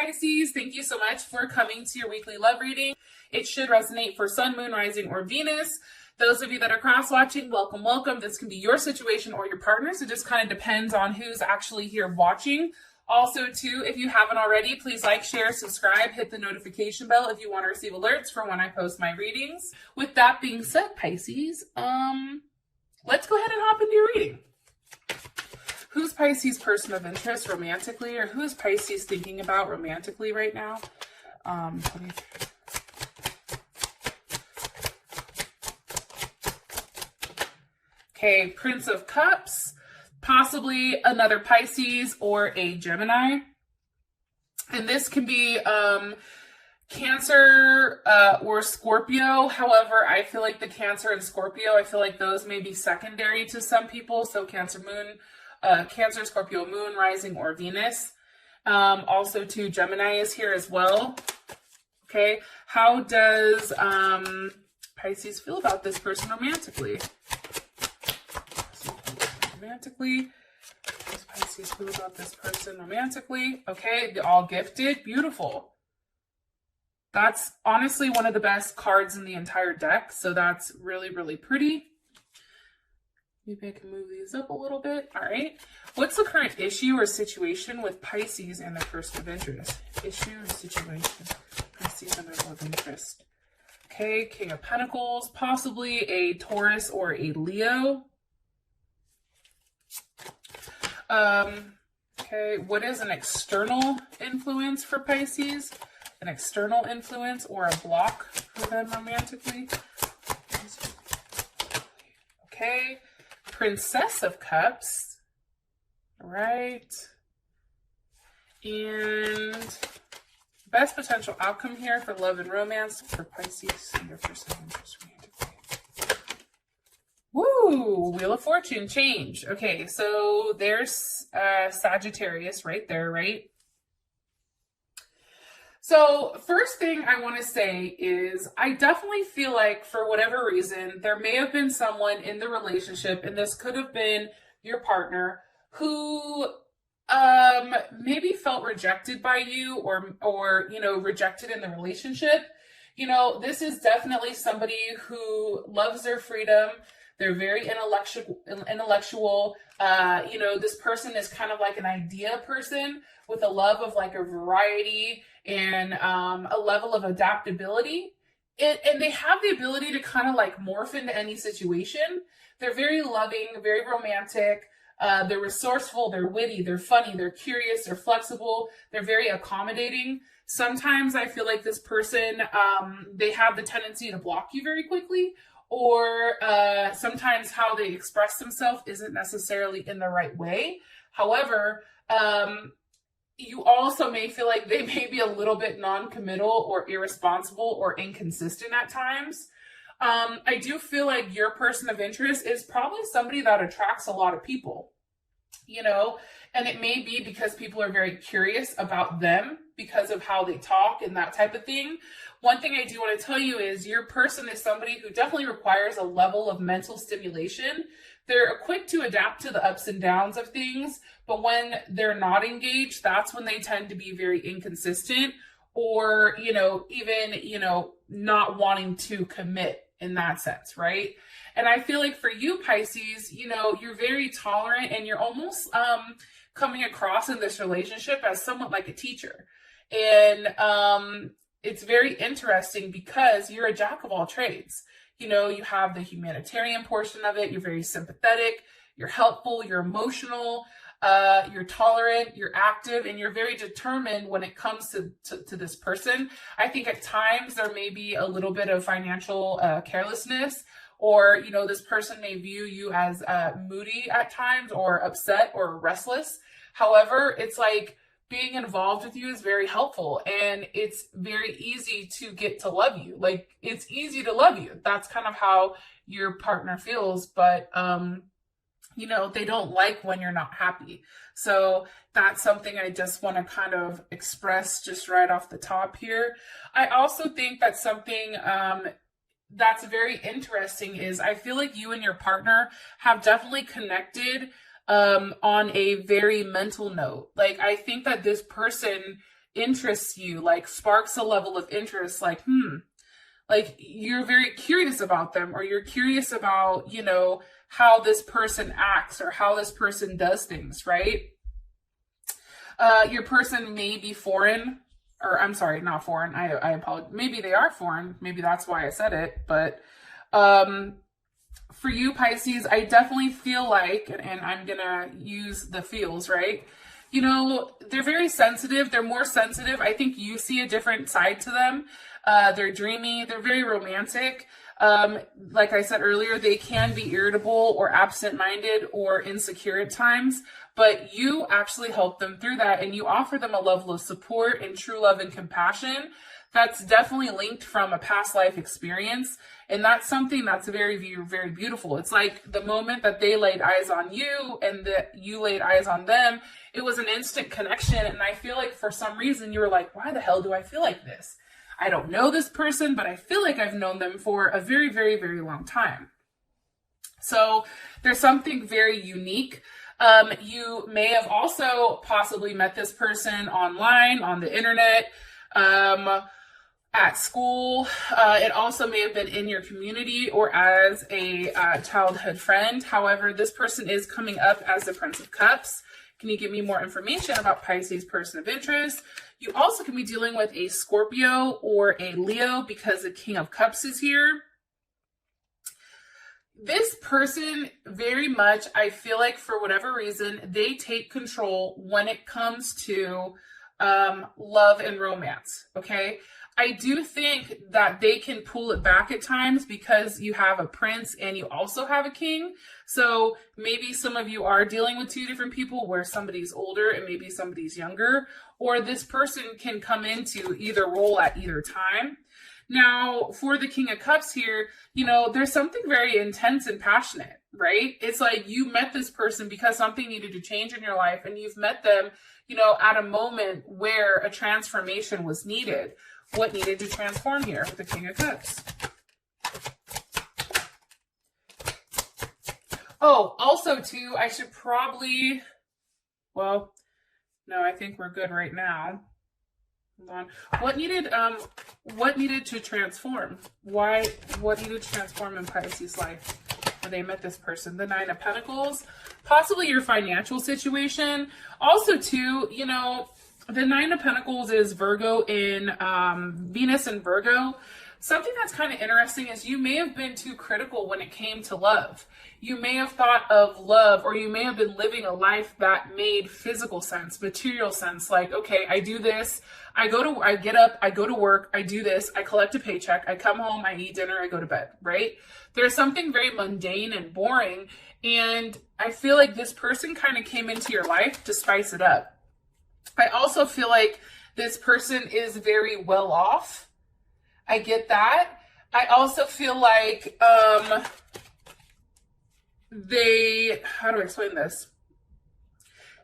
Pisces. Thank you so much for coming to your weekly love reading. It should resonate for Sun, Moon, Rising, or Venus. Those of you that are cross-watching, welcome, welcome. This can be your situation or your partner's. It just kind of depends on who's actually here watching. Also, too, if you haven't already, please like, share, subscribe, hit the notification bell if you want to receive alerts for when I post my readings. With that being said, Pisces, let's go ahead and hop into your reading. Who's Pisces' person of interest romantically, or who's Pisces thinking about romantically right now? Okay, Prince of Cups, possibly another Pisces or a Gemini. And this can be Cancer or Scorpio. However, I feel like the Cancer and Scorpio, I feel like those may be secondary to some people. So Cancer, Scorpio, Moon, Rising, or Venus. Also, too, Gemini is here as well. Okay, how does Pisces feel about this person romantically? How does Pisces feel about this person romantically? Okay, they're all gifted. Beautiful. That's honestly one of the best cards in the entire deck. So that's really, really pretty. Maybe I can move these up a little bit. All right. What's the current issue or situation with Pisces and their person of interest? Issue or situation. Pisces and their love interest. Okay. King of Pentacles. Possibly a Taurus or a Leo. Okay. What is an external influence for Pisces? An external influence or a block for them romantically? Okay. Princess of Cups, right? And best potential outcome here for love and romance for Pisces and their person of interest romantically. Woo! Wheel of Fortune, change. Okay, so there's Sagittarius right there, right? So first thing I want to say is I definitely feel like for whatever reason, there may have been someone in the relationship, and this could have been your partner, who maybe felt rejected by you or you know, rejected in the relationship. You know, this is definitely somebody who loves their freedom. They're very intellectual. You know, this person is kind of like an idea person with a love of like a variety and a level of adaptability. And they have the ability to kind of like morph into any situation. They're very loving, very romantic. They're resourceful, they're witty, they're funny, they're curious, they're flexible, they're very accommodating. Sometimes I feel like this person, they have the tendency to block you very quickly, or sometimes how they express themselves isn't necessarily in the right way. However, you also may feel like they may be a little bit non-committal or irresponsible or inconsistent at times. I do feel like your person of interest is probably somebody that attracts a lot of people, you know, and it may be because people are very curious about them because of how they talk and that type of thing. One thing I do want to tell you is your person is somebody who definitely requires a level of mental stimulation. They're quick to adapt to the ups and downs of things, but when they're not engaged, that's when they tend to be very inconsistent or, you know, even, you know, not wanting to commit in that sense, right? And I feel like for you, Pisces, you know, you're very tolerant and you're almost coming across in this relationship as somewhat like a teacher. And it's very interesting because you're a jack of all trades. You know, you have the humanitarian portion of it. You're very sympathetic, you're helpful, you're emotional, you're tolerant, you're active, and you're very determined when it comes to this person. I think at times there may be a little bit of financial carelessness, or, you know, this person may view you as moody at times or upset or restless. However, it's like being involved with you is very helpful, and it's very easy to get to love you. Like, it's easy to love you. That's kind of how your partner feels, but you know, they don't like when you're not happy. So that's something I just want to kind of express just right off the top here. I also think that something that's very interesting is I feel like you and your partner have definitely connected on a very mental note. Like, I think that this person interests you, like sparks a level of interest, like, like you're very curious about them, or you're curious about, you know, how this person acts or how this person does things, right? Your person may be foreign, or I'm sorry, not foreign. I apologize. Maybe they are foreign. Maybe that's why I said it. But for you, Pisces, I definitely feel like, and I'm going to use the feels, right? You know, they're very sensitive. They're more sensitive. I think you see a different side to them. They're dreamy. They're very romantic. Like I said earlier, they can be irritable or absent-minded or insecure at times, but you actually help them through that, and you offer them a level of support and true love and compassion that's definitely linked from a past life experience. And that's something that's very, very beautiful. It's like the moment that they laid eyes on you and that you laid eyes on them, it was an instant connection. And I feel like for some reason you were like, why the hell do I feel like this? I don't know this person, but I feel like I've known them for a very, very, very long time. So there's something very unique. You may have also possibly met this person online, on the internet, at school. It also may have been in your community or as a childhood friend. However, this person is coming up as the Prince of Cups. Can you give me more information about Pisces person of interest? You also can be dealing with a Scorpio or a Leo because the King of Cups is here. This person very much, I feel like for whatever reason, they take control when it comes to love and romance, okay? I do think that they can pull it back at times because you have a prince and you also have a king. So maybe some of you are dealing with two different people where somebody's older and maybe somebody's younger, or this person can come into either role at either time. Now, for the King of Cups here, you know, there's something very intense and passionate, right? It's like you met this person because something needed to change in your life, and you've met them, you know, at a moment where a transformation was needed. What needed to transform here with the King of Cups? Oh, also too, I should probably, well, no, I think we're good right now. Hold on. What needed to transform? What needed to transform in Pisces' life when they met this person? The Nine of Pentacles, possibly your financial situation. Also too, you know, the Nine of Pentacles is Virgo in Venus and Virgo. Something that's kind of interesting is you may have been too critical when it came to love. You may have thought of love, or you may have been living a life that made physical sense, material sense. Like, okay, I do this. I get up, I go to work, I do this, I collect a paycheck, I come home, I eat dinner, I go to bed, right? There's something very mundane and boring. And I feel like this person kind of came into your life to spice it up. I also feel like this person is very well off. I get that. I also feel like how do I explain this?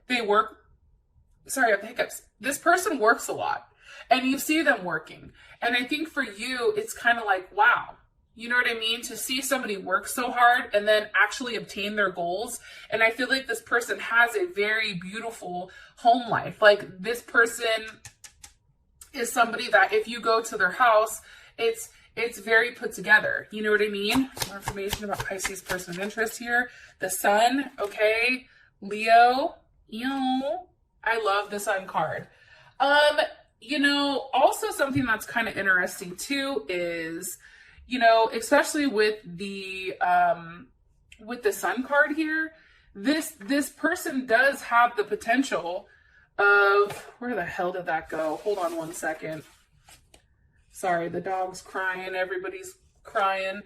They work, sorry, I have the hiccups. This person works a lot, and you see them working. And I think for you, it's kind of like, wow, you know what I mean? To see somebody work so hard and then actually obtain their goals. And I feel like this person has a very beautiful home life. Like, this person is somebody that if you go to their house, it's very put together. You know what I mean? More information about Pisces person of interest here. The Sun, okay. Leo, I love the Sun card. You know, also something that's kind of interesting too is, you know, especially with the Sun card here, this person does have the potential of, where the hell did that go? Hold on one second. Sorry, the dog's crying, everybody's crying.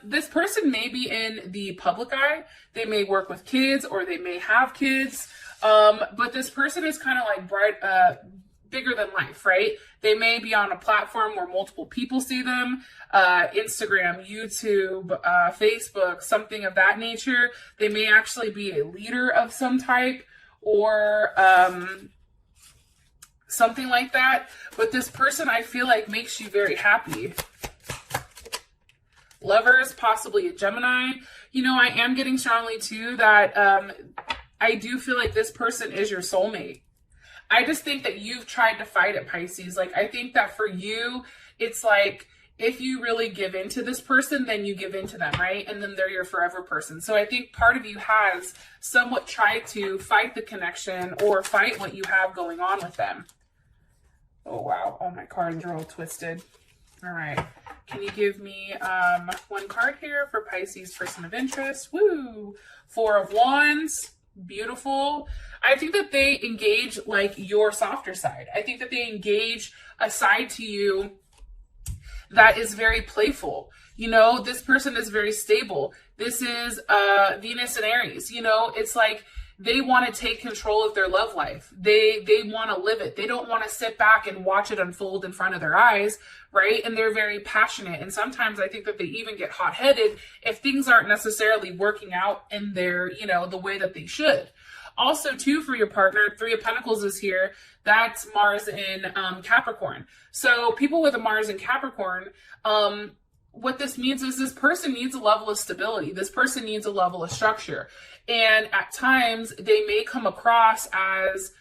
This person may be in the public eye. They may work with kids, or they may have kids. But this person is kind of like bigger than life, right? They may be on a platform where multiple people see them, Instagram, YouTube, Facebook, something of that nature. They may actually be a leader of some type, or something like that. But this person, I feel like, makes you very happy. Lovers, possibly a Gemini. You know, I am getting strongly too that I do feel like this person is your soulmate. I just think that you've tried to fight it, Pisces. Like, I think that for you, it's like, if you really give into this person, then you give into them, right? And then they're your forever person. So I think part of you has somewhat tried to fight the connection or fight what you have going on with them. Oh, wow. All my cards are all twisted. All right. Can you give me one card here for Pisces person of interest? Woo! Four of Wands. Beautiful. I think that they engage like your softer side. I think that they engage a side to you that is very playful. You know, this person is very stable. This is Venus and Aries. You know, it's like they want to take control of their love life. They want to live it. They don't want to sit back and watch it unfold in front of their eyes, right? And they're very passionate. And sometimes I think that they even get hot-headed if things aren't necessarily working out in their, you know, the way that they should. Also, too, for your partner, Three of Pentacles is here. That's Mars in Capricorn. So people with a Mars in Capricorn, what this means is this person needs a level of stability. This person needs a level of structure. And at times, they may come across as,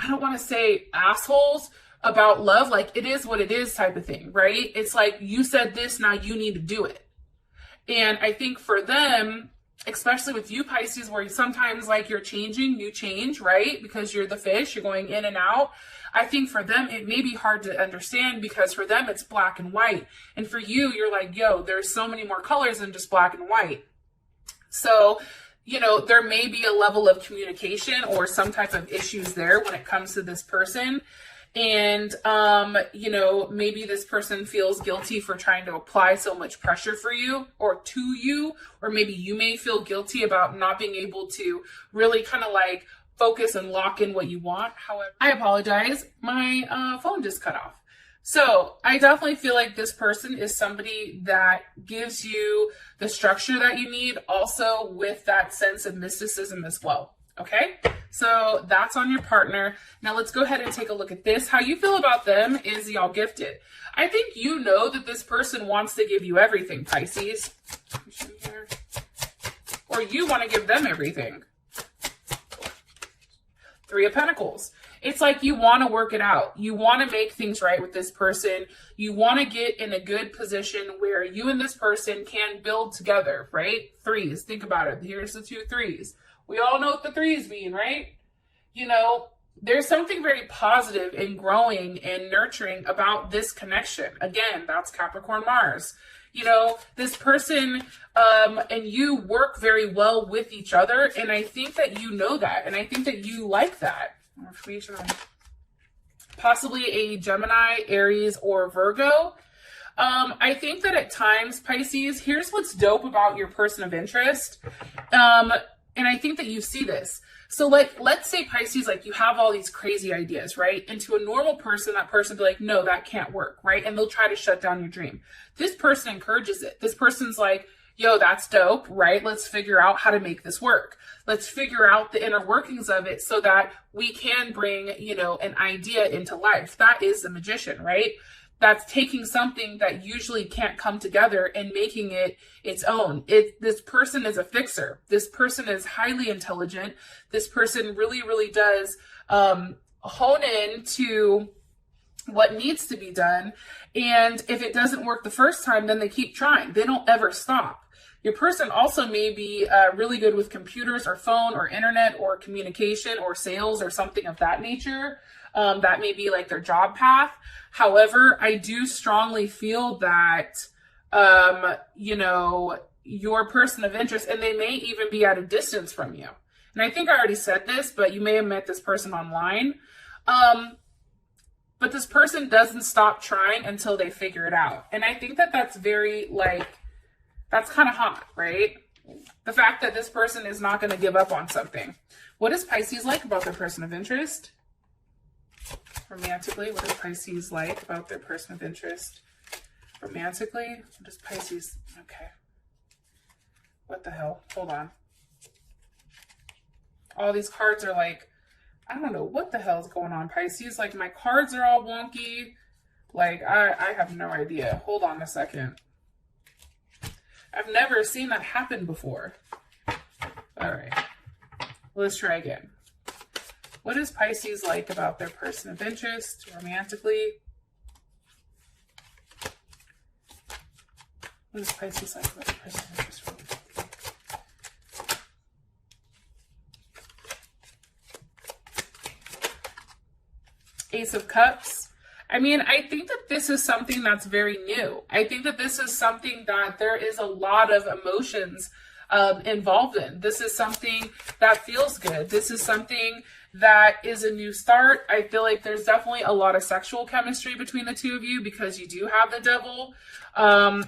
I don't want to say assholes about love, like it is what it is type of thing, right? It's like, you said this, now you need to do it. And I think for them, especially with you, Pisces, where sometimes like you're changing, you change, right? Because you're the fish, you're going in and out. I think for them, it may be hard to understand because for them, it's black and white. And for you, you're like, yo, there's so many more colors than just black and white. So, you know, there may be a level of communication or some type of issues there when it comes to this person. And, you know, maybe this person feels guilty for trying to apply so much pressure for you or to you, or maybe you may feel guilty about not being able to really kind of like focus and lock in what you want. However, I apologize. My phone just cut off. So I definitely feel like this person is somebody that gives you the structure that you need, also with that sense of mysticism as well. Okay, so that's on your partner. Now let's go ahead and take a look at this. How you feel about them is y'all gifted. I think you know that this person wants to give you everything, Pisces. Or you want to give them everything. Three of Pentacles. It's like you want to work it out. You want to make things right with this person. You want to get in a good position where you and this person can build together, right? Threes. Think about it. Here's the two threes. We all know what the threes mean, right? You know, there's something very positive and growing and nurturing about this connection. Again, that's Capricorn Mars. You know, this person and you work very well with each other. And I think that you know that. And I think that you like that. Possibly a Gemini, Aries, or Virgo. I think that at times, Pisces, here's what's dope about your person of interest. And I think that you see this. So like, let's say Pisces, like you have all these crazy ideas, right? And to a normal person, that person be like, no, that can't work, right? And they'll try to shut down your dream. This person encourages it. This person's like, yo, that's dope, right? Let's figure out how to make this work. Let's figure out the inner workings of it so that we can bring, you know, an idea into life. That is the magician, right? That's taking something that usually can't come together and making it its own. This person is a fixer. This person is highly intelligent. This person really, really does hone in to what needs to be done. And if it doesn't work the first time, then they keep trying. They don't ever stop. Your person also may be really good with computers or phone or internet or communication or sales or something of that nature. That may be like their job path. However, I do strongly feel that, you know, your person of interest, and they may even be at a distance from you. And I think I already said this, but you may have met this person online. But this person doesn't stop trying until they figure it out. And I think that that's very, like, that's kind of hot, right? The fact that this person is not going to give up on something. What does Pisces like about their person of interest? Romantically, what does Pisces like about their person of interest? Romantically, what does Pisces... Okay. What the hell? Hold on. All these cards are like... I don't know what the hell is going on, Pisces. Like, my cards are all wonky. Like, I have no idea. Hold on a second. I've never seen that happen before. All right. Let's try again. What is Pisces like about their person of interest romantically? What is Pisces like about their person of interest romantically? Ace of Cups. I mean, I think that this is something that's very new. I think that this is something that there is a lot of emotions involved in. This is something that feels good. This is something that is a new start. I feel like there's definitely a lot of sexual chemistry between the two of you because you do have the devil.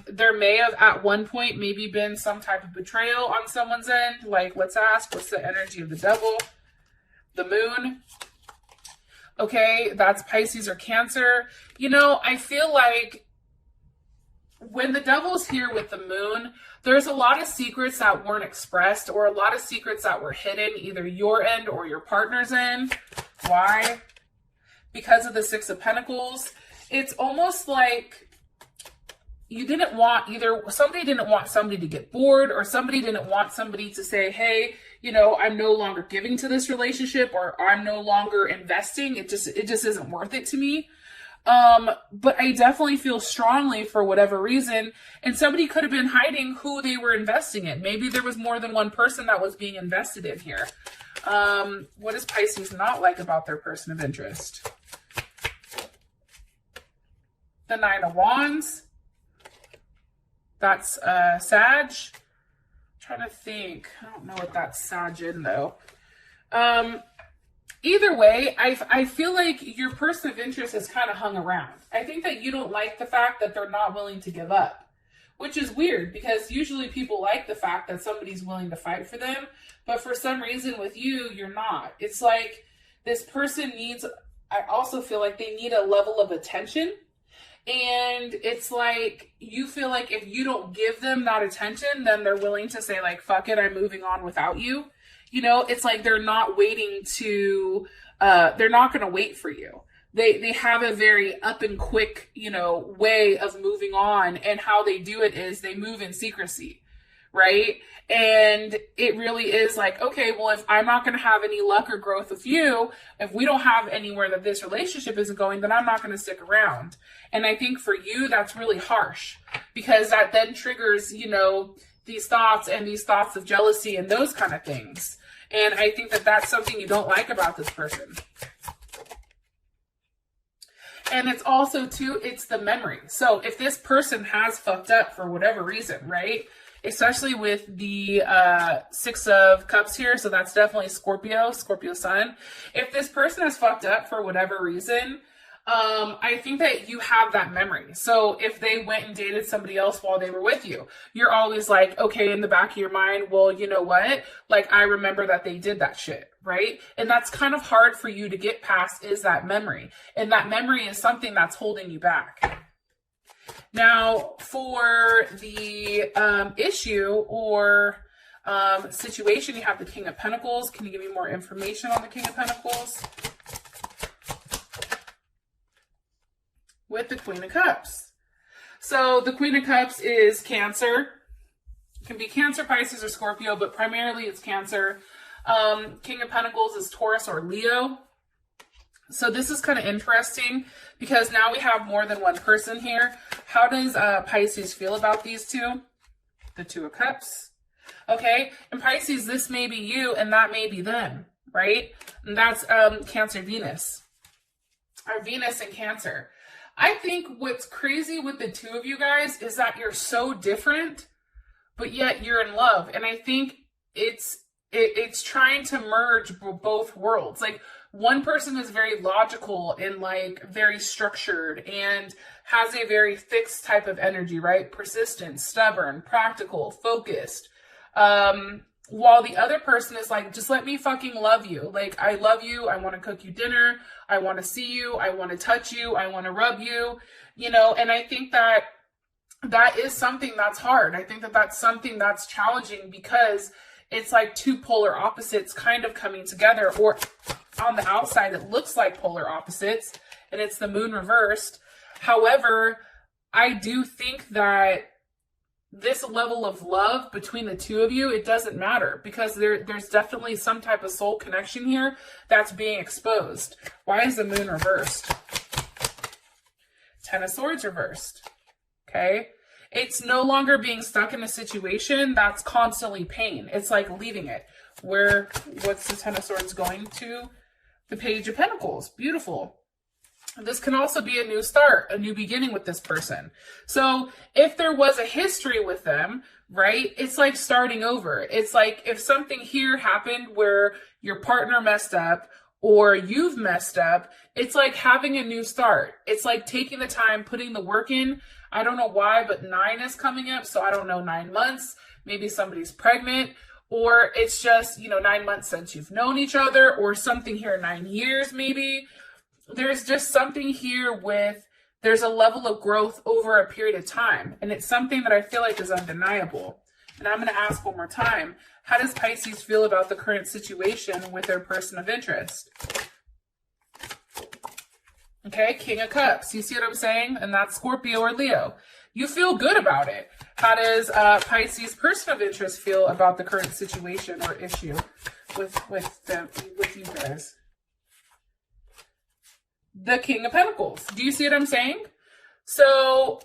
There may have at one point maybe been some type of betrayal on someone's end. Like, let's ask, what's the energy of the devil? The moon. Okay, that's Pisces or Cancer. You know, I feel like when the devil's here with the moon, there's a lot of secrets that weren't expressed or a lot of secrets that were hidden, either your end or your partner's end. Why? Because of the Six of Pentacles. It's almost like you didn't want somebody didn't want somebody to get bored, or somebody didn't want somebody to say, hey, you know, I'm no longer giving to this relationship, or I'm no longer investing. It just isn't worth it to me. But I definitely feel strongly for whatever reason. And somebody could have been hiding who they were investing in. Maybe there was more than one person that was being invested in here. What is Pisces not like about their person of interest? The Nine of Wands. That's Sag. I'm trying to think. I don't know what that's Sag in though. Either way, I feel like your person of interest is kind of hung around. I think that you don't like the fact that they're not willing to give up, which is weird because usually people like the fact that somebody's willing to fight for them. But for some reason with you, you're not. It's like this person needs, I also feel like they need a level of attention. And it's like, you feel like if you don't give them that attention, then they're willing to say like, fuck it, I'm moving on without you. You know, it's like they're not waiting to, they're not going to wait for you. They have a very up and quick, you know, way of moving on. And how they do it is they move in secrecy, right? And it really is like, okay, well, if I'm not going to have any luck or growth with you, if we don't have anywhere that this relationship isn't going, then I'm not going to stick around. And I think for you, that's really harsh because that then triggers, you know, these thoughts of jealousy and those kind of things. And I think that that's something you don't like about this person. And it's also too, it's the memory. So if this person has fucked up for whatever reason, right? Especially with the Six of Cups here. So that's definitely Scorpio sun. If this person has fucked up for whatever reason, I think that you have that memory. So if they went and dated somebody else while they were with you, you're always like, okay, in the back of your mind, well, you know what? Like, I remember that they did that shit, right? And that's kind of hard for you to get past, is that memory. And that memory is something that's holding you back. Now, for the issue or situation, you have the King of Pentacles. Can you give me more information on the King of Pentacles? With the Queen of Cups. So the Queen of Cups is Cancer. It can be Cancer, Pisces, or Scorpio, but primarily it's Cancer. King of Pentacles is Taurus or Leo. So this is kind of interesting because now we have more than one person here. How does Pisces feel about these two? The Two of Cups. Okay, and Pisces, this may be you and that may be them, right? And that's Cancer Venus. Our Venus and Cancer. I think what's crazy with the two of you guys is that you're so different, but yet you're in love. And I think it's trying to merge both worlds. Like, one person is very logical and like very structured and has a very fixed type of energy, right? Persistent, stubborn, practical, focused. While the other person is like, just let me fucking love you. Like, I love you. I want to cook you dinner. I want to see you. I want to touch you. I want to rub you, you know, and I think that that is something that's hard. I think that that's something that's challenging because it's like two polar opposites kind of coming together, or on the outside, it looks like polar opposites and it's the moon reversed. However, I do think that this level of love between the two of you, it doesn't matter, because there's definitely some type of soul connection here that's being exposed. Why is the moon reversed? Ten of Swords reversed. Okay? It's no longer being stuck in a situation that's constantly pain. It's like leaving it. What's the Ten of Swords going to? The Page of Pentacles. Beautiful. This can also be a new start, a new beginning with this person. So if there was a history with them, right, it's like starting over. It's like if something here happened where your partner messed up or you've messed up, it's like having a new start. It's like taking the time, putting the work in. I don't know why, but 9 is coming up. So I don't know, 9 months, maybe somebody's pregnant, or it's just, 9 months since you've known each other, or something here, 9 years maybe. There's just something here with, there's a level of growth over a period of time. And it's something that I feel like is undeniable. And I'm going to ask one more time, how does Pisces feel about the current situation with their person of interest? Okay, King of Cups. You see what I'm saying? And that's Scorpio or Leo. You feel good about it. How does Pisces person of interest feel about the current situation or issue with you guys? The King of Pentacles. Do you see what I'm saying? So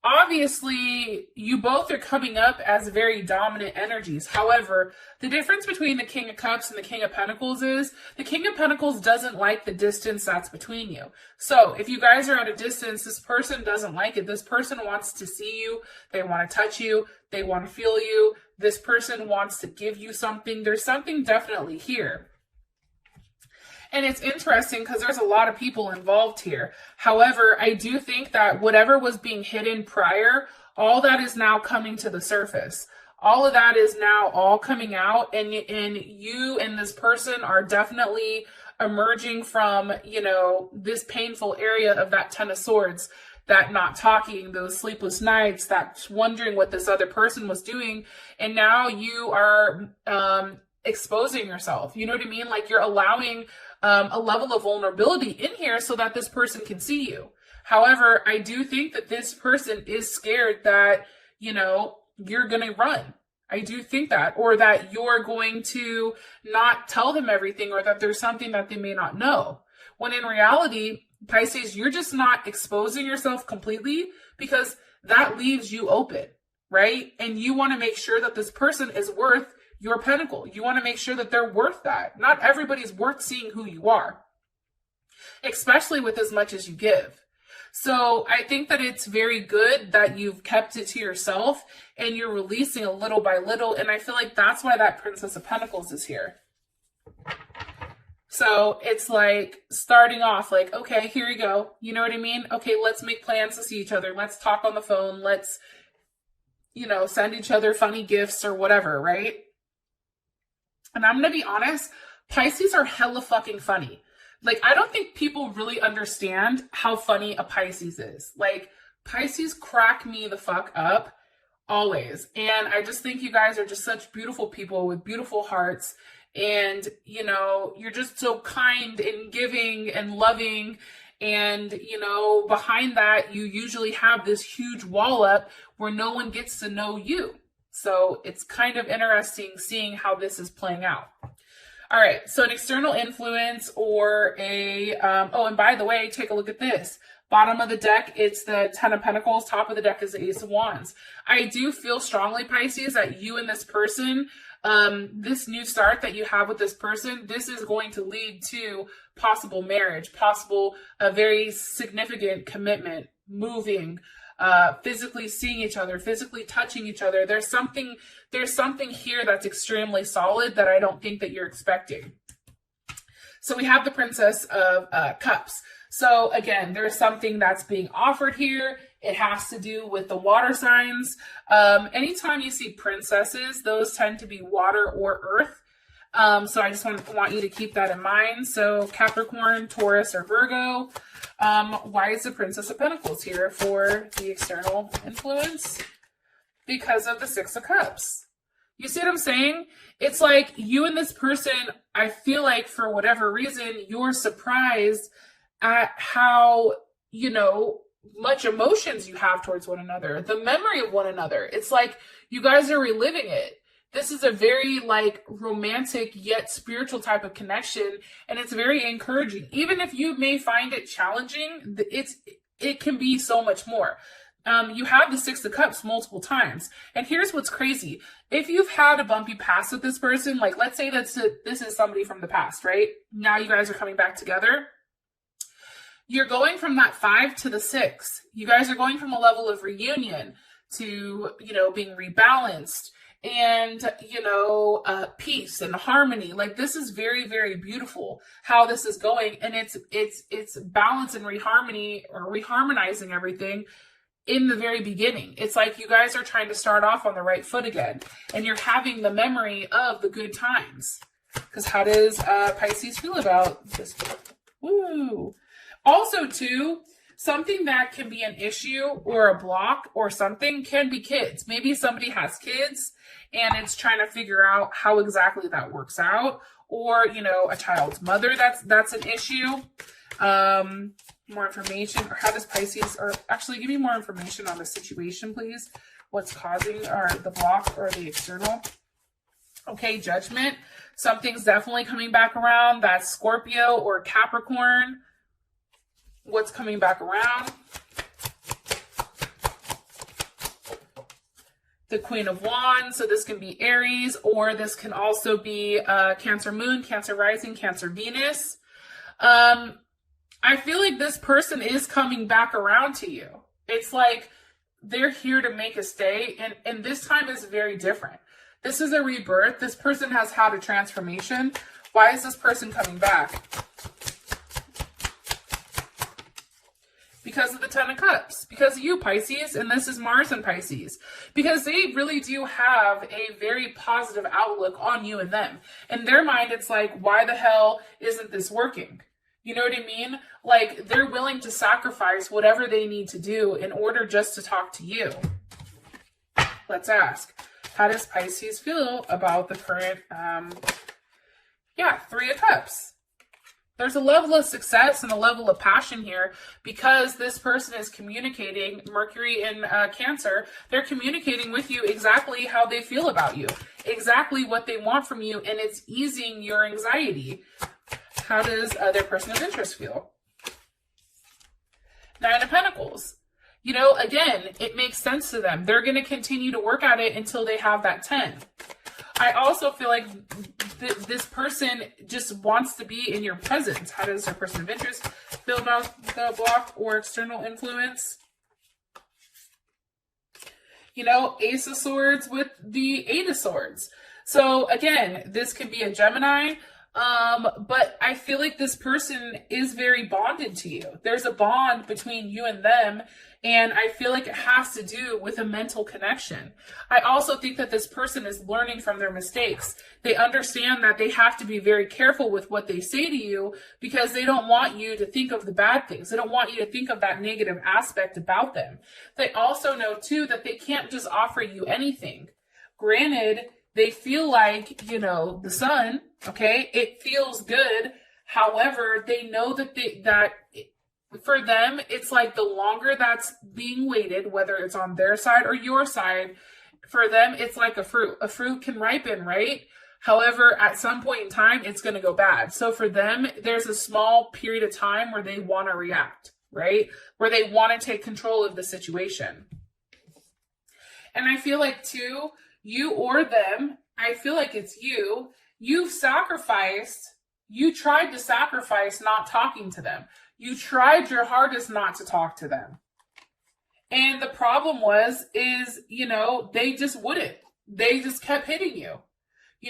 obviously you both are coming up as very dominant energies. However, the difference between the King of Cups and the King of Pentacles is the King of Pentacles doesn't like the distance that's between you. So if you guys are at a distance, this person doesn't like it. This person wants to see you. They want to touch you. They want to feel you. This person wants to give you something. There's something definitely here. And it's interesting because there's a lot of people involved here. However, I do think that whatever was being hidden prior, all that is now coming to the surface. All of that is now all coming out, and you and this person are definitely emerging from, this painful area of that Ten of Swords, that not talking, those sleepless nights, that wondering what this other person was doing. And now you are exposing yourself. You know what I mean? Like you're allowing a level of vulnerability in here so that this person can see you. However, I do think that this person is scared that, you're going to run. I do think that, or that you're going to not tell them everything, or that there's something that they may not know. When in reality, Pisces, you're just not exposing yourself completely, because that leaves you open, right? And you want to make sure that this person is worth your pentacle. You want to make sure that they're worth that. Not everybody's worth seeing who you are, especially with as much as you give. So I think that it's very good that you've kept it to yourself and you're releasing a little by little. And I feel like that's why that Princess of Pentacles is here. So it's like starting off like, okay, here you go. You know what I mean? Okay, let's make plans to see each other. Let's talk on the phone. Let's, send each other funny gifts or whatever, right? And I'm going to be honest, Pisces are hella fucking funny. Like, I don't think people really understand how funny a Pisces is. Like, Pisces crack me the fuck up always. And I just think you guys are just such beautiful people with beautiful hearts. And, you're just so kind and giving and loving. And, behind that, you usually have this huge wall up where no one gets to know you. So it's kind of interesting seeing how this is playing out. All right, so an external influence or and by the way, take a look at this. Bottom of the deck, it's the Ten of Pentacles. Top of the deck is the Ace of Wands. I do feel strongly, Pisces, that you and this person, this new start that you have with this person, this is going to lead to possible marriage, a very significant commitment, moving, physically seeing each other, physically touching each other. There's something here that's extremely solid that I don't think that you're expecting. So we have the Princess of Cups. So again, there's something that's being offered here. It has to do with the water signs. Anytime you see princesses, those tend to be water or earth. So I just want you to keep that in mind. So Capricorn, Taurus, or Virgo. Why is the Princess of Pentacles here for the external influence? Because of the Six of Cups. You see what I'm saying? It's like you and this person, I feel like for whatever reason, you're surprised at how, much emotions you have towards one another, the memory of one another. It's like you guys are reliving it. This is a very like romantic yet spiritual type of connection, and it's very encouraging. Even if you may find it challenging, it can be so much more. You have the Six of Cups multiple times. And here's what's crazy. If you've had a bumpy past with this person, like let's say this is somebody from the past, right? Now you guys are coming back together. You're going from that 5 to the 6. You guys are going from a level of reunion to, being rebalanced and, peace and harmony. Like this is very, very beautiful how this is going. And it's balance and reharmonizing everything in the very beginning. It's like you guys are trying to start off on the right foot again, and you're having the memory of the good times. Because how does Pisces feel about this? Woo! Also, too, something that can be an issue or a block or something can be kids. Maybe somebody has kids and it's trying to figure out how exactly that works out, or a child's mother. That's an issue. More information, or how does Pisces, or actually give me more information on the situation, please. What's causing the block or the external? Okay, Judgment. Something's definitely coming back around. That's Scorpio or Capricorn. What's coming back around? The Queen of Wands. So this can be Aries, or this can also be Cancer Moon, Cancer Rising, Cancer Venus. I feel like this person is coming back around to you. It's like they're here to make a stay, and this time is very different. This is a rebirth. This person has had a transformation. Why is this person coming back? Because of the Ten of Cups. Because of you, Pisces, and this is Mars and Pisces. Because they really do have a very positive outlook on you and them. In their mind, it's like, why the hell isn't this working? You know what I mean? Like, they're willing to sacrifice whatever they need to do in order just to talk to you. Let's ask, how does Pisces feel about the current, Three of Cups? There's a level of success and a level of passion here because this person is communicating, Mercury in Cancer, they're communicating with you exactly how they feel about you, exactly what they want from you, and it's easing your anxiety. How does their person of interest feel? Nine of Pentacles. Again, it makes sense to them. They're going to continue to work at it until they have that 10. I also feel like this person just wants to be in your presence. How does their person of interest feel about the block or external influence? Ace of Swords with the Eight of Swords. So again, this could be a Gemini. But I feel like this person is very bonded to you. There's a bond between you and them, and I feel like it has to do with a mental connection. I also think that this person is learning from their mistakes. They understand that they have to be very careful with what they say to you because they don't want you to think of the bad things. They don't want you to think of that negative aspect about them. They also know, too, that they can't just offer you anything. Granted, they feel like, the sun, okay, it feels good. However, they know that for them, it's like the longer that's being waited, whether it's on their side or your side, for them, it's like a fruit. A fruit can ripen, right? However, at some point in time, it's going to go bad. So for them, there's a small period of time where they want to react, right? Where they want to take control of the situation. And I feel like, too, you or them, I feel like it's you. You tried to sacrifice not talking to them. You tried your hardest not to talk to them. And the problem is, they just wouldn't. They just kept hitting you,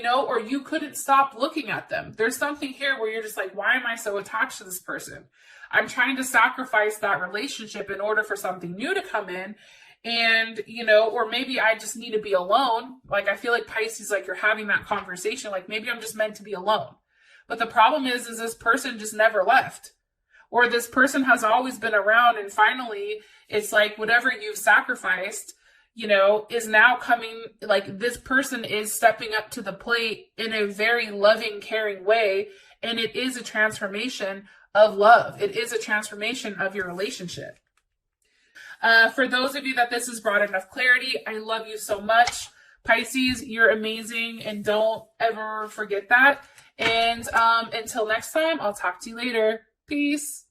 or you couldn't stop looking at them. There's something here where you're just like, why am I so attached to this person? I'm trying to sacrifice that relationship in order for something new to come in. And, or maybe I just need to be alone. Like, I feel like Pisces, like you're having that conversation. Like, maybe I'm just meant to be alone. But the problem is this person just never left. Or this person has always been around. And finally, it's like whatever you've sacrificed, is now coming. Like, this person is stepping up to the plate in a very loving, caring way. And it is a transformation of love. It is a transformation of your relationship. For those of you that this has brought enough clarity, I love you so much. Pisces, you're amazing, and don't ever forget that. And until next time, I'll talk to you later. Peace.